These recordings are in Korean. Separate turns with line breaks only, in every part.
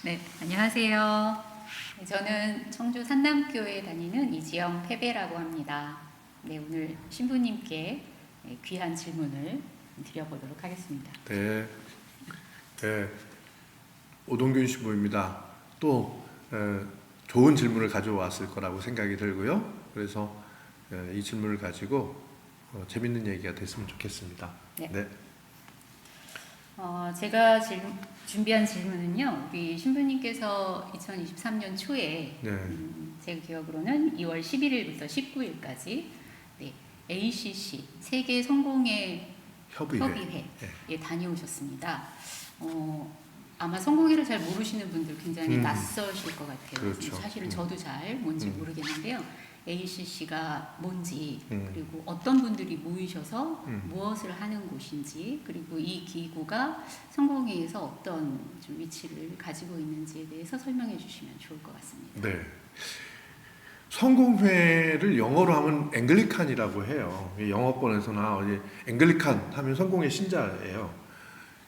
네, 안녕하세요. 저는 청주 산남교회 다니는 이지영 패배라고 합니다. 네, 오늘 신부님께 귀한 질문을 드려보도록 하겠습니다.
네, 오동균 신부입니다. 또 좋은 질문을 가져왔을 거라고 생각이 들고요. 그래서 이 질문을 가지고 재밌는 얘기가 됐으면 좋겠습니다.
네. 제가 준비한 질문은요, 우리 신부님께서 2023년 초에 제 기억으로는 2월 11일부터 19일까지 ACC 세계 성공회 협의회에 다녀오셨습니다. 아마 성공회를 잘 모르시는 분들 굉장히 낯서실 것 같아요.
그렇죠.
사실은 저도 잘 뭔지 모르겠는데요. ACC가 뭔지, 그리고 어떤 분들이 모이셔서 무엇을 하는 곳인지, 그리고 이 기구가 성공회에서 어떤 좀 위치를 가지고 있는지에 대해서 설명해 주시면 좋을 것 같습니다.
네. 성공회를 영어로 하면 앵글리칸이라고 해요. 영어권에서나 어디 앵글리칸 하면 성공회 신자예요.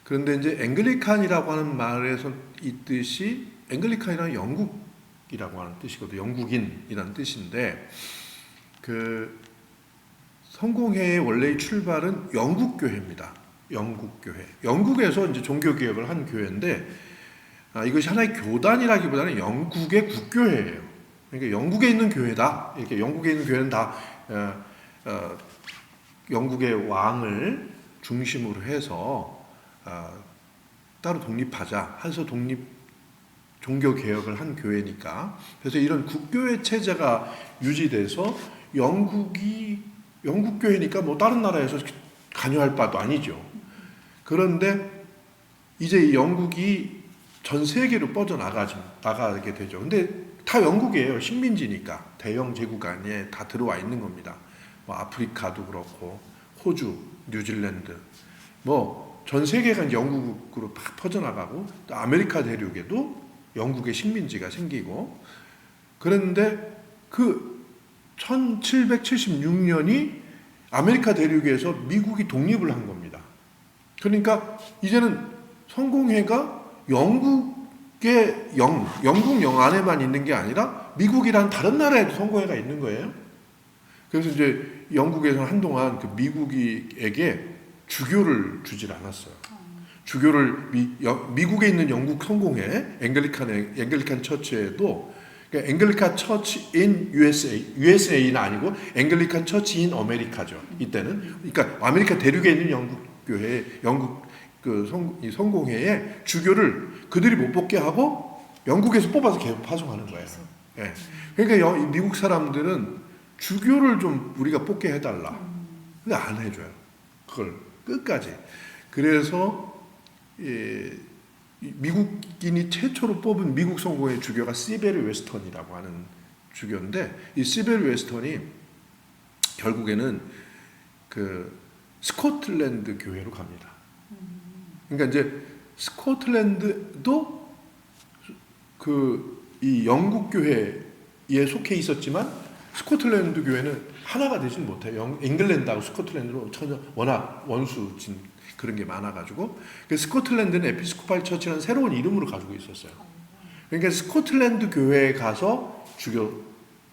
그런데 이제 앵글리칸이라고 하는 말에서 이 뜻이 앵글리칸이라는 영국이라고 하는 뜻이거든요. 영국인이라는 뜻인데 그 성공회의 원래의 출발은 영국 교회입니다. 영국 교회. 영국에서 이제 종교 개혁을 한 교회인데 이것이 하나의 교단이라기보다는 영국의 국교회예요. 그러니까 영국에 있는 교회다. 이렇게 영국에 있는 교회는 다 영국의 왕을 중심으로 해서 따로 독립하자 해서 종교 개혁을 한 교회니까 그래서 이런 국교회 체제가 유지돼서 영국 교회니까 뭐 다른 나라에서 관여할 바도 아니죠. 그런데 이제 영국이 전 세계로 나가게 되죠. 근데 다 영국이에요. 식민지니까 대영 제국 안에 다 들어와 있는 겁니다. 뭐 아프리카도 그렇고 호주, 뉴질랜드 뭐 전 세계가 영국으로 다 퍼져나가고 또 아메리카 대륙에도 영국의 식민지가 생기고 그런데 그 1776년이 아메리카 대륙에서 미국이 독립을 한 겁니다. 그러니까 이제는 성공회가 영국의 영국 영 안에만 있는 게 아니라 미국이란 다른 나라에도 성공회가 있는 거예요. 그래서 이제 영국에서는 한동안 그 미국에게 주교를 주질 않았어요. 주교를 미국에 있는 영국 성공회 앵글리칸 처치에도 그러니까 앵글리칸 처치 인 USA는 아니고 앵글리칸 처치 인 아메리카죠. 이때는 그러니까 아메리카 대륙에 있는 영국 교회 영국 그 성공회에 주교를 그들이 못 뽑게 하고 영국에서 뽑아서 계속 파송하는 거예요. 네. 그러니까 미국 사람들은 주교를 좀 우리가 뽑게 해달라. 근데 안 해줘요. 그걸 끝까지. 그래서 미국인이 최초로 뽑은 미국 성공회 주교가 시베르 웨스턴이라고 하는 주교인데 이 시베르 웨스턴이 결국에는 그 스코틀랜드 교회로 갑니다. 그러니까 이제 스코틀랜드도 이 영국 교회에 속해 있었지만 스코틀랜드 교회는 하나가 되진 못해요. 잉글랜드하고 스코틀랜드로 전혀 워낙 원수진 그런 게 많아가지고 스코틀랜드는 에피스코팔 처치라는 새로운 이름으로 가지고 있었어요. 그러니까 스코틀랜드 교회에 가서 주교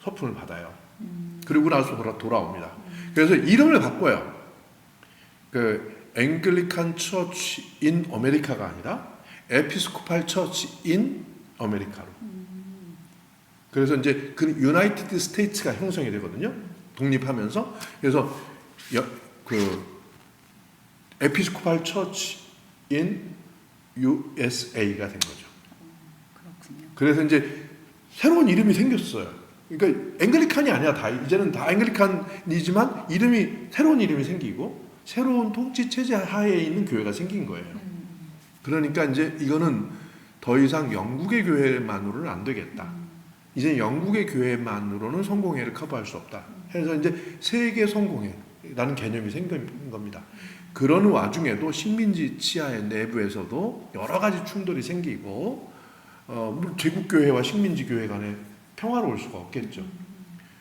서품을 받아요. 그리고 나서 돌아옵니다. 그래서 이름을 바꿔요. 그 앵글리칸 처치 인 아메리카가 아니라 에피스코팔 처치 인 아메리카로. 그래서 이제 그 유나이티드 스테이츠가 형성이 되거든요. 독립하면서. 그래서 그 에피스코팔 처치 인 USA가 된 거죠.
그렇군요.
그래서 이제 새로운 이름이 생겼어요. 그러니까 앵글리칸이 아니야. 이제는 다 앵글리칸이지만 새로운 이름이 생기고 새로운 통치 체제 하에 있는 교회가 생긴 거예요. 그러니까 이제 이거는 더 이상 영국의 교회만으로는 안 되겠다. 이제 영국의 교회만으로는 성공회를 커버할 수 없다. 해서 이제 세계 성공회라는 개념이 생긴 겁니다. 그런 와중에도 식민지 치하의 내부에서도 여러 가지 충돌이 생기고 제국 교회와 식민지 교회 간에 평화로울 수가 없겠죠.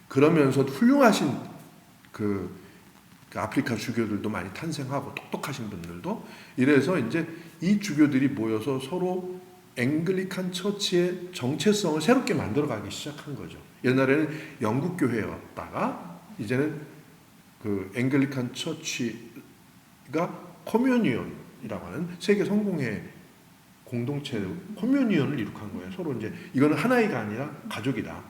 그러면서 훌륭하신 그 아프리카 주교들도 많이 탄생하고 똑똑하신 분들도 이래서 이제 이 주교들이 모여서 서로 앵글리칸 처치의 정체성을 새롭게 만들어가기 시작한 거죠. 옛날에는 영국 교회였다가 이제는 그 앵글리칸 처치가 커뮤니언이라고 하는 세계 성공회 공동체 커뮤니언을 이룩한 거예요. 서로 이제 이거는 하나이가 아니라 가족이다.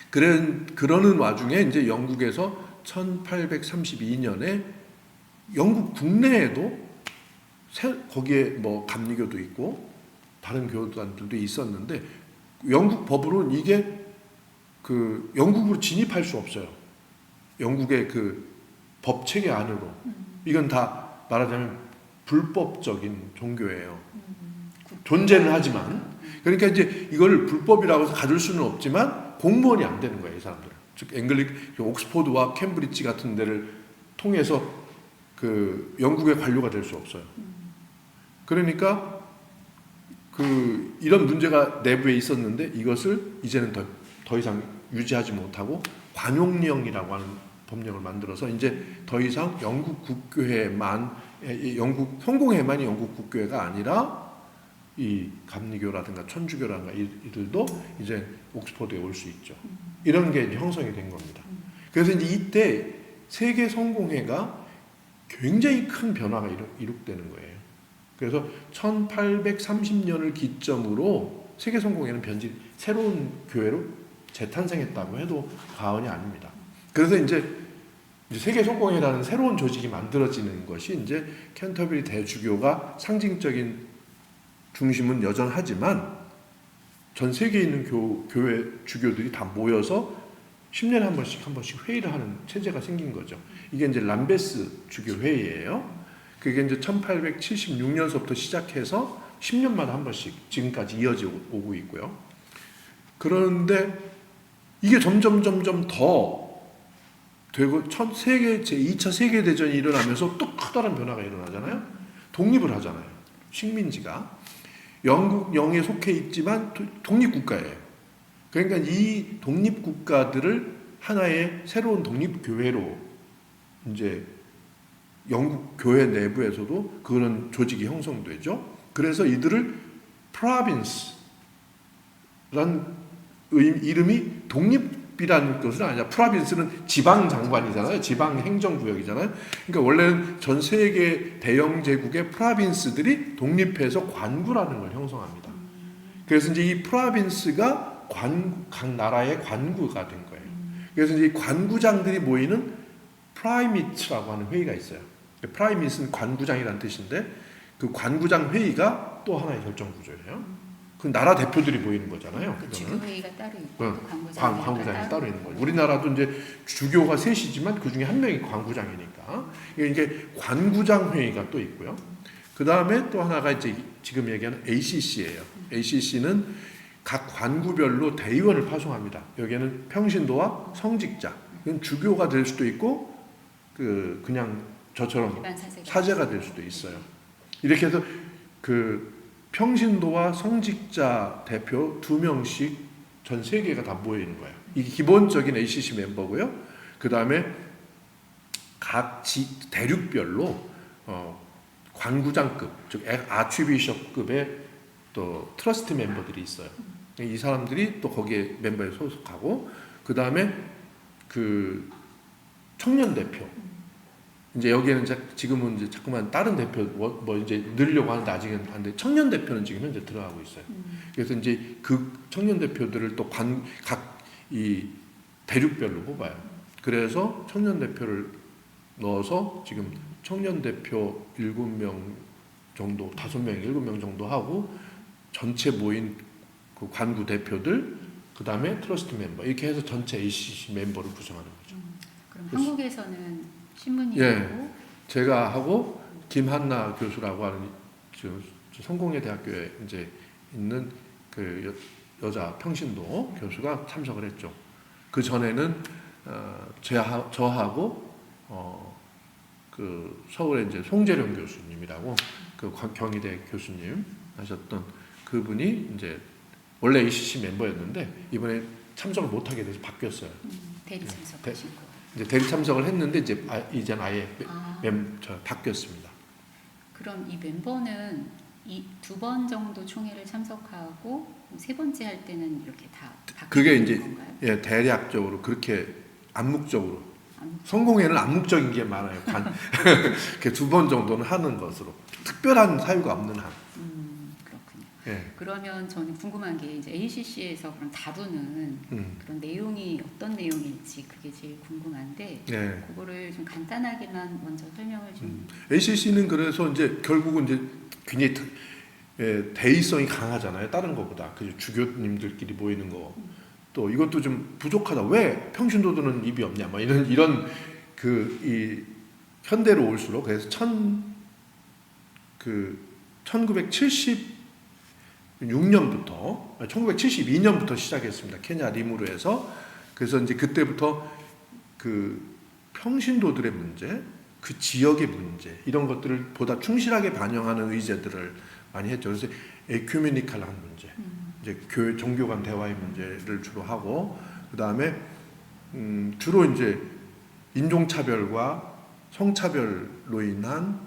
그러는 와중에 이제 영국에서 1832년에 영국 국내에도 거기에 뭐 감리교도 있고 다른 교단들도 있었는데 영국 법으로는 이게 그 영국으로 진입할 수 없어요. 영국의 그 법 체계 안으로. 이건 다 말하자면 불법적인 종교예요. 존재는 하지만. 그러니까 이제 이걸 불법이라고 해서 가질 수는 없지만 공무원이 안 되는 거예요, 이 사람들은. 즉 옥스포드와 캠브리지 같은 데를 통해서 그 영국의 관료가 될 수 없어요. 그러니까 그 이런 문제가 내부에 있었는데 이것을 이제는 더 이상 유지하지 못하고 관용령이라고 하는 법령을 만들어서 이제 더 이상 영국 국교회만 영국 성공회만이 영국 국교회가 아니라 이 감리교라든가 천주교라든가 이들도 이제 옥스퍼드에 올 수 있죠. 이런 게 이제 형성이 된 겁니다. 그래서 이제 이때 세계 성공회가 굉장히 큰 변화가 이룩되는 거예요. 그래서 1830년을 기점으로 세계 성공회는 새로운 교회로 재탄생했다고 해도 과언이 아닙니다. 그래서 이제 세계 성공회라는 새로운 조직이 만들어지는 것이 이제 캔터버리 대주교가 상징적인 중심은 여전하지만 전 세계에 있는 교회 주교들이 다 모여서 10년에 한 번씩 회의를 하는 체제가 생긴 거죠. 이게 이제 람베스 주교 회의예요. 그게 이제 1876년서부터 시작해서 10년마다 한 번씩 지금까지 이어져 오고 있고요. 그런데 이게 점점 더 되고 제2차 세계대전이 일어나면서 또 커다란 변화가 일어나잖아요. 독립을 하잖아요. 식민지가. 영국 영에 속해 있지만 독립국가예요. 그러니까 이 독립국가들을 하나의 새로운 독립교회로 이제 영국 교회 내부에서도 그런 조직이 형성되죠. 그래서 이들을 프로빈스란 이름이 독립이라는 것은 아니라 프로빈스는 지방 장관이잖아요. 지방 행정구역이잖아요. 그러니까 원래는 전 세계 대영 제국의 프로빈스들이 독립해서 관구라는 걸 형성합니다. 그래서 이제 이 프로빈스가 각 나라의 관구가 된 거예요. 그래서 이제 이 관구장들이 모이는 프라이미트라고 하는 회의가 있어요. 프라이미트는 관구장이라는 뜻인데 그 관구장 회의가 또 하나의 결정 구조예요. 그 나라 대표들이 모이는 거잖아요.
그 주교 회의가 따로 있고
관구장이 따로 있는 거예요. 우리나라도 이제 주교가 셋이지만 그 중에 한 명이 관구장이니까 이게 관구장 회의가 또 있고요. 그 다음에 또 하나가 이제 지금 얘기하는 ACC예요. ACC는 각 관구별로 대의원을 파송합니다. 여기에는 평신도와 성직자, 주교가 될 수도 있고 그냥 저처럼 사제가 될 수도 있어요. 이렇게 해서 그 평신도와 성직자 대표 2명씩 전 세계가 다 모여 있는 거예요. 이게 기본적인 ACC 멤버고요. 그 다음에 각 대륙별로 관구장급, 즉 아치비숍급의 또 트러스트 멤버들이 있어요. 이 사람들이 또 거기에 멤버에 소속하고, 그 다음에 그 청년 대표. 이제 여기에는 지금은 이제 자꾸만 다른 대표 뭐 이제 늘려고 하는데 아직은 안 돼. 청년 대표는 지금 현재 들어가고 있어요. 그래서 이제 그 청년 대표들을 또 각 이 대륙별로 뽑아요. 그래서 청년 대표를 넣어서 지금 청년 대표 7명 정도, 5명, 7명 정도 하고 전체 모인 그 관구 대표들, 그 다음에 트러스트 멤버 이렇게 해서 전체 ACC 멤버를 구성하는 거죠.
그럼 한국에서는 신문이
예,
있고
제가 하고 김한나 교수라고 하는 성공회 대학교에 이제 있는 그 여자 평신도 교수가 참석을 했죠. 그 전에는 저하고 그 서울에 이제 송재룡 교수님이라고 그 경희대 교수님 하셨던 그분이 이제 원래 ACC 멤버였는데 이번에 참석을 못하게 돼서 바뀌었어요.
대리 참석하신 거.
이제 대리 참석을 했는데 이제는 아예 바뀌었습니다.
그럼 이 멤버는 두 번 정도 총회를 참석하고 세 번째 할 때는 이렇게 다
그게
바뀌는
이제
건가요?
예, 대략적으로 그렇게 암묵적으로
암묵-
성공회는 암묵적인 게 많아요. 이렇게 두 번 정도는 하는 것으로 특별한 사유가 없는 한.
그렇군요.
예.
그러면 저는 궁금한 게 이제 ACC에서 그럼 다루는 그런 내용이 어떤 내용일지 그게 제일 궁금한데
예.
그거를 좀 간단하게만 먼저 설명을 좀.
ACC는 그래서 이제 결국은 이제 굉장히 대의성이 강하잖아요. 다른 것보다 그 주교님들끼리 모이는 거. 또 이것도 좀 부족하다. 왜 평신도들은 입이 없냐? 막 이런 그 이 현대로 올수록 그래서 1972년부터 시작했습니다. 케냐 리무르에서. 그래서 이제 그때부터 그 평신도들의 문제, 그 지역의 문제 이런 것들을 보다 충실하게 반영하는 의제들을 많이 했죠. 그래서 에큐메니칼한 문제, 이제 종교 간 대화의 문제를 주로 하고, 그 다음에 주로 이제 인종차별과 성차별로 인한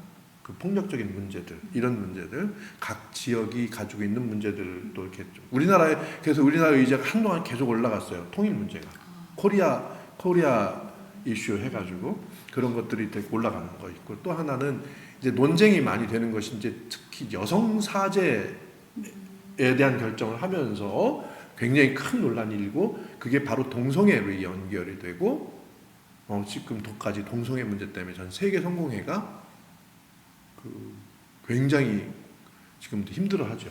그 폭력적인 문제들, 이런 문제들, 각 지역이 가지고 있는 문제들도 이렇게 우리나라에 그래서 우리나라 의제가 한동안 계속 올라갔어요. 통일 문제가 코리아 이슈 해가지고 그런 것들이 되게 올라가는 거 있고, 또 하나는 이제 논쟁이 많이 되는 것이 이제 특히 여성 사제에 대한 결정을 하면서 굉장히 큰 논란이 일고, 그게 바로 동성애로 연결이 되고, 지금도까지 동성애 문제 때문에 전 세계 성공회가 굉장히 지금도 힘들어하죠.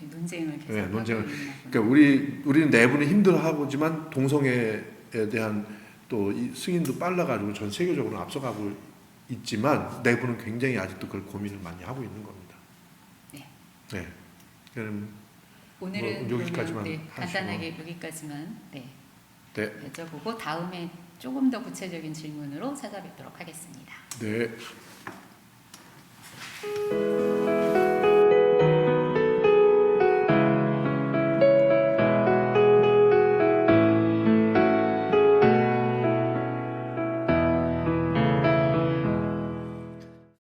논쟁을 계속.
네, 논쟁을.
하고 있나
그러니까 우리는 내부는 힘들어하지만 동성애에 대한 또 이 승인도 빨라가지고 전 세계적으로 앞서가고 있지만 내부는 굉장히 아직도 그걸 고민을 많이 하고 있는 겁니다.
네.
네. 그럼
오늘은
여기까지만
그러면,
하시고.
간단하게 여기까지만
네.
여쭤보고 다음에 조금 더 구체적인 질문으로 찾아뵙도록 하겠습니다.
네.